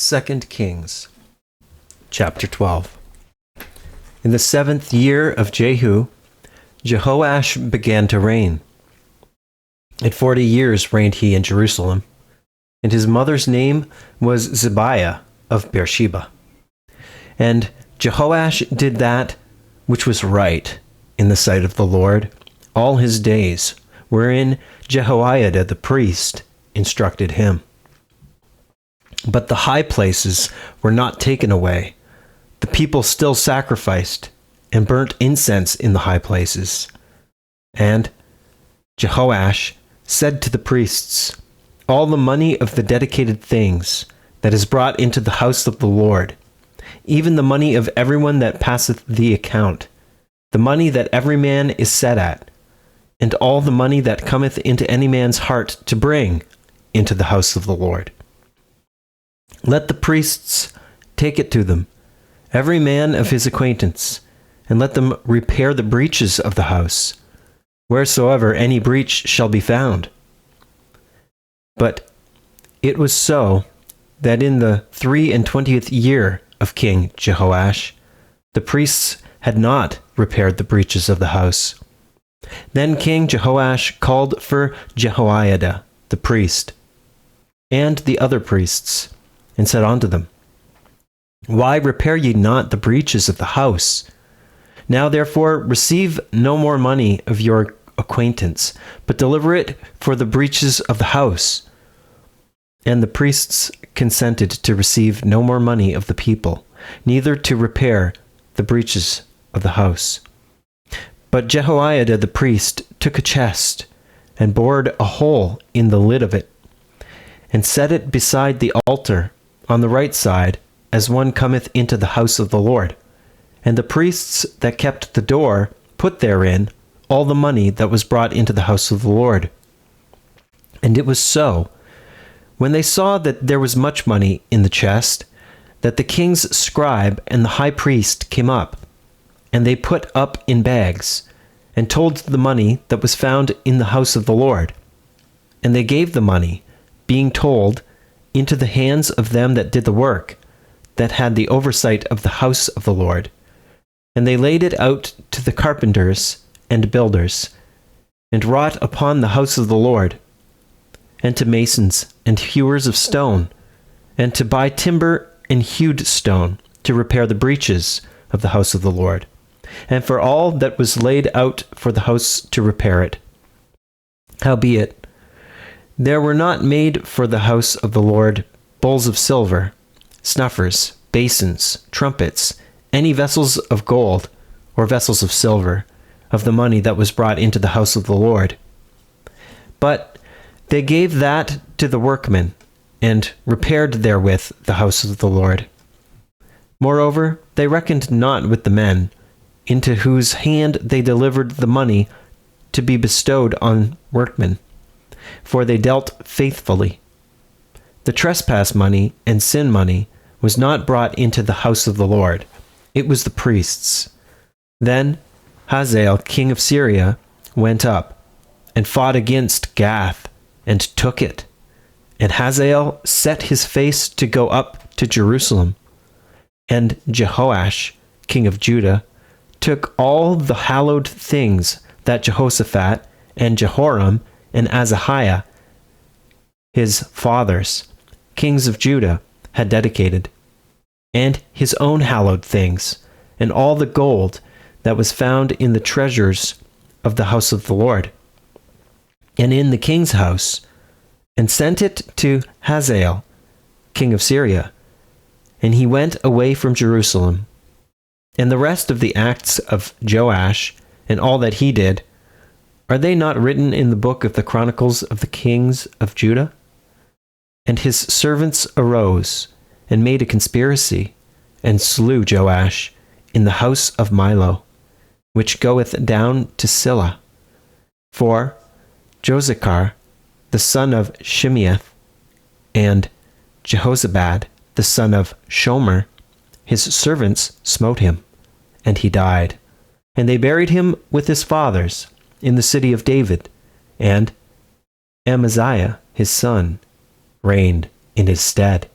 2 Kings, chapter 12. In the 7th year of Jehu, Jehoash began to reign. At 40 years reigned he in Jerusalem, and his mother's name was Zibiah of Beersheba. And Jehoash did that which was right in the sight of the Lord all his days, wherein Jehoiada the priest instructed him. But the high places were not taken away. The people still sacrificed and burnt incense in the high places. And Jehoash said to the priests, "All the money of the dedicated things that is brought into the house of the Lord, even the money of everyone that passeth the account, the money that every man is set at, and all the money that cometh into any man's heart to bring into the house of the Lord. Let the priests take it to them, every man of his acquaintance, and let them repair the breaches of the house, wheresoever any breach shall be found." But it was so that in the 23rd year of King Jehoash, the priests had not repaired the breaches of the house. Then King Jehoash called for Jehoiada the priest, and the other priests, and said unto them, "Why repair ye not the breaches of the house? Now therefore receive no more money of your acquaintance, but deliver it for the breaches of the house." And the priests consented to receive no more money of the people, neither to repair the breaches of the house. But Jehoiada the priest took a chest, and bored a hole in the lid of it, and set it beside the altar on the right side, as one cometh into the house of the Lord. And the priests that kept the door put therein all the money that was brought into the house of the Lord. And it was so, when they saw that there was much money in the chest, that the king's scribe and the high priest came up, and they put up in bags, and told the money that was found in the house of the Lord. And they gave the money, being told, into the hands of them that did the work, that had the oversight of the house of the Lord. And they laid it out to the carpenters and builders, and wrought upon the house of the Lord, and to masons and hewers of stone, and to buy timber and hewed stone, to repair the breaches of the house of the Lord, and for all that was laid out for the house to repair it. Howbeit, there were not made for the house of the Lord bowls of silver, snuffers, basins, trumpets, any vessels of gold, or vessels of silver, of the money that was brought into the house of the Lord. But they gave that to the workmen, and repaired therewith the house of the Lord. Moreover, they reckoned not with the men, into whose hand they delivered the money to be bestowed on workmen, for they dealt faithfully. The trespass money and sin money was not brought into the house of the Lord. It was the priests. Then Hazael, king of Syria, went up and fought against Gath and took it. And Hazael set his face to go up to Jerusalem. And Jehoash, king of Judah, took all the hallowed things that Jehoshaphat and Jehoram and Azahiah, his fathers, kings of Judah, had dedicated, and his own hallowed things, and all the gold that was found in the treasures of the house of the Lord, and in the king's house, and sent it to Hazael, king of Syria, and he went away from Jerusalem. And the rest of the acts of Joash, and all that he did, are they not written in the book of the Chronicles of the kings of Judah? And his servants arose, and made a conspiracy, and slew Joash in the house of Milo, which goeth down to Silla. For Josachar, the son of Shimeath, and Jehozabad, the son of Shomer, his servants smote him, and he died. And they buried him with his fathers in the city of David, and Amaziah his son reigned in his stead.